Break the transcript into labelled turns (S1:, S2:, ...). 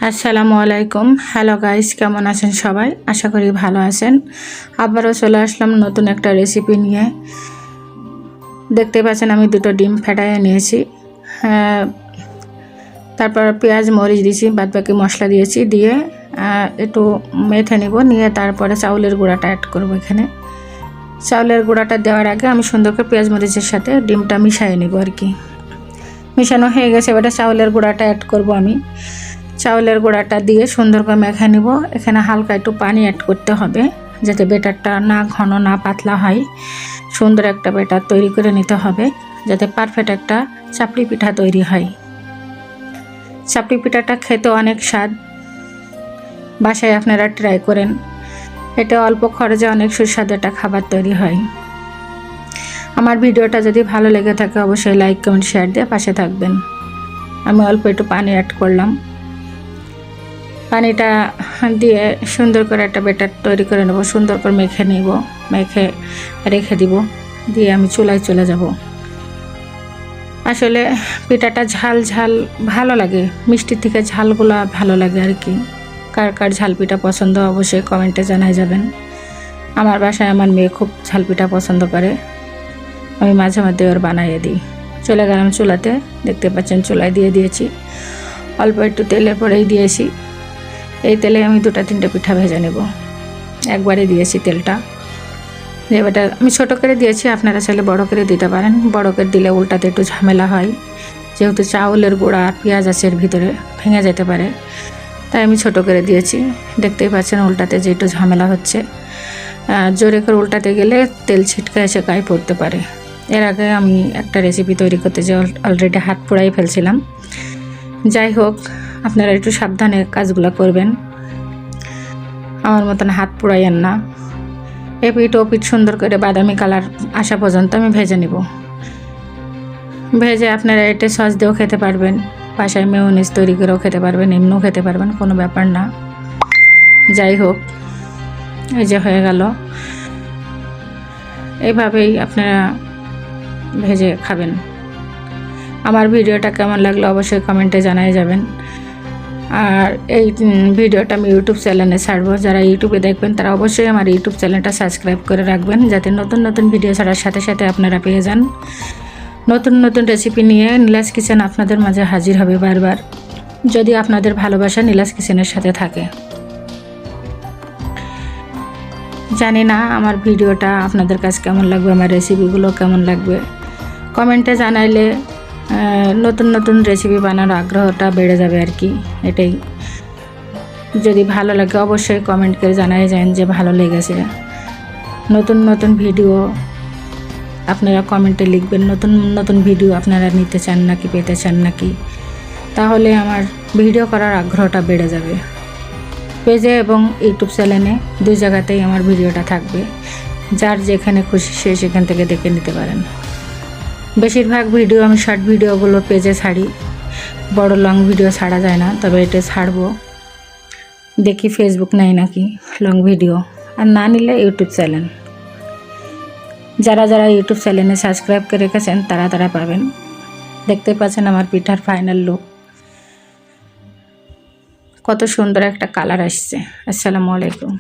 S1: আসসালামু আলাইকুম। Hello guys, কেমন আছেন সবাই? আশা করি ভালো আছেন। আবারও চলে আসলাম নতুন একটা রেসিপি নিয়ে। দেখতে পাচ্ছেন আমি দুটো ডিম ফেটাইয়ে নিয়েছি, তারপর পেঁয়াজ মরিচ দিয়েছি, বাদবাকি মশলা দিয়েছি, দিয়ে একটু মেখে নেব। নিয়ে তারপরে চাউলের গুঁড়াটা অ্যাড করব। এখানে চাউলের গুঁড়াটা দেওয়ার আগে আমি সুন্দর করে পেঁয়াজ মরিচের সাথে ডিমটা মিশিয়ে নেব আর কি। মিশানো হয়ে গেছে, এবারে চাউলের গুঁড়াটা অ্যাড করব আমি। চাউলের গুঁড়াটা দিয়ে সুন্দর করে মেখে নিব। এখানে হালকা একটু পানি অ্যাড করতে হবে, যাতে বেটারটা না ঘন না পাতলা হয়। সুন্দর একটা বেটার তৈরি করে নিতে হবে, যাতে পারফেক্ট একটা চাপড়ি পিঠা তৈরি হয়। চাপড়ি পিঠাটা খেতে অনেক স্বাদ, বাসায় আপনারা ট্রাই করেন। এটা অল্প খরচে অনেক সুস্বাদু একটা খাবার তৈরি হয়। আমার ভিডিওটা যদি ভালো লেগে থাকে অবশ্যই লাইক কমেন্ট শেয়ার দিয়ে পাশে থাকবেন। আমি অল্প একটু পানি অ্যাড করলাম। পানিটা দিয়ে সুন্দর করে একটা ব্যাটার তৈরি করে নেব। সুন্দর করে মেখে নিব, মেখে রেখে দিব। দিয়ে আমি চুলায় চলে যাব। আসলে পিঠাটা ঝাল ঝাল ভালো লাগে, মিষ্টির থেকে ঝালগুলা ভালো লাগে আর কি। কার কার ঝাল পিঠা পছন্দ অবশ্যই কমেন্টে জানাই যাবেন। আমার বাসায় আমার মেয়ে খুব ঝাল পিঠা পছন্দ করে, আমি মাঝে মধ্যে ওর বানাইয়ে দিই। চলে গেলাম চুলাতে, দেখতে পাচ্ছেন চুলায় দিয়ে দিয়েছি। অল্প একটু তেলের পরেই দিয়েছি। এই তেলে আমি দুটা তিনটা পিঠা ভেজে নেব। একবারে দিয়েছি তেলটা। এবারটা আমি ছোটো করে দিয়েছি, আপনারা চাইলে বড়ো করে দিতে পারেন। বড়ো করে দিলে উল্টাতে একটু ঝামেলা হয়, যেহেতু চাউলের গুঁড়া আর পেঁয়াজ আছে এর ভিতরে, ভেঙে যেতে পারে। তাই আমি ছোটো করে দিয়েছি। দেখতেই পাচ্ছেন উল্টাতে যে একটু ঝামেলা হচ্ছে। জোরে করে উল্টাতে গেলে তেল ছিটকে এসে গায়ে পড়তে পারে। এর আগে আমি একটা রেসিপি তৈরি করতে যে অলরেডি হাত পোড়াই ফেলছিলাম। যাই হোক, আপনারা একটু সাবধানে কাজগুলো করবেন, আমার মতন হাত পোড়াইয়েন না। এপিট ওপিট সুন্দর করে বাদামি কালার আসা পর্যন্ত আমি ভেজে নেব। ভেজে আপনারা এটা সস দিয়েও খেতে পারবেন, বাসায় মেয়োনিজ তৈরি করেও খেতে পারবেন, এমনিও খেতে পারবেন, কোনো ব্যাপার না। যাই হোক, এই যে হয়ে গেল। এইভাবেই আপনারা ভেজে খাবেন। আমার ভিডিওটা কেমন লাগলো অবশ্যই কমেন্টে জানাই যাবেন। আর এই ভিডিওটা আমি ইউটিউব চ্যানেলে ছাড়বো। যারা ইউটিউবে দেখবেন তারা অবশ্যই আমার ইউটিউব চ্যানেলটা সাবস্ক্রাইব করে রাখবেন, যাতে নতুন নতুন ভিডিও ছাড়ার সাথে সাথে আপনারা পেয়ে যান। নতুন নতুন রেসিপি নিয়ে নীলাজ কিচেন আপনাদের মাঝে হাজির হবে বারবার, যদি আপনাদের ভালোবাসা নীলাজ কিচেনের সাথে থাকে। জানি না আমার ভিডিওটা আপনাদের কাছে কেমন লাগবে, আমার রেসিপিগুলো কেমন লাগবে। কমেন্টে জানাইলে নতুন নতুন রেসিপি বানানোর আগ্রহটা বেড়ে যাবে আর কি। এটাই, যদি ভালো লাগে অবশ্যই কমেন্ট করে জানাই যান যে ভালো লেগেছে। নতুন নতুন ভিডিও আপনারা কমেন্টে লিখবেন, নতুন নতুন ভিডিও আপনারা নিতে চান নাকি, পেতে চান নাকি, তাহলে আমার ভিডিও করার আগ্রহটা বেড়ে যাবে। পেজে এবং ইউটিউব চ্যানেলে দুই জায়গাতেই আমার ভিডিওটা থাকবে, যার যেখানে খুশি সে সেখান থেকে দেখে নিতে পারেন। বেশিরভাগ ভিডিও আমি শর্ট ভিডিওগুলো পেজে ছাড়ি, বড় লং ভিডিও ছাড়া যায় না, তবে এটা ছাড়বো। দেখি ফেসবুক নেয় নাকি লং ভিডিও, আর না নিলে ইউটিউব চ্যানেল। যারা যারা ইউটিউব চ্যানেলে সাবস্ক্রাইব করে রেখেছেন তারা তারা পাবেন। দেখতে পাচ্ছেন আমার পিঠার ফাইনাল লুক, কত সুন্দর একটা কালার আসছে। আসসালামু আলাইকুম।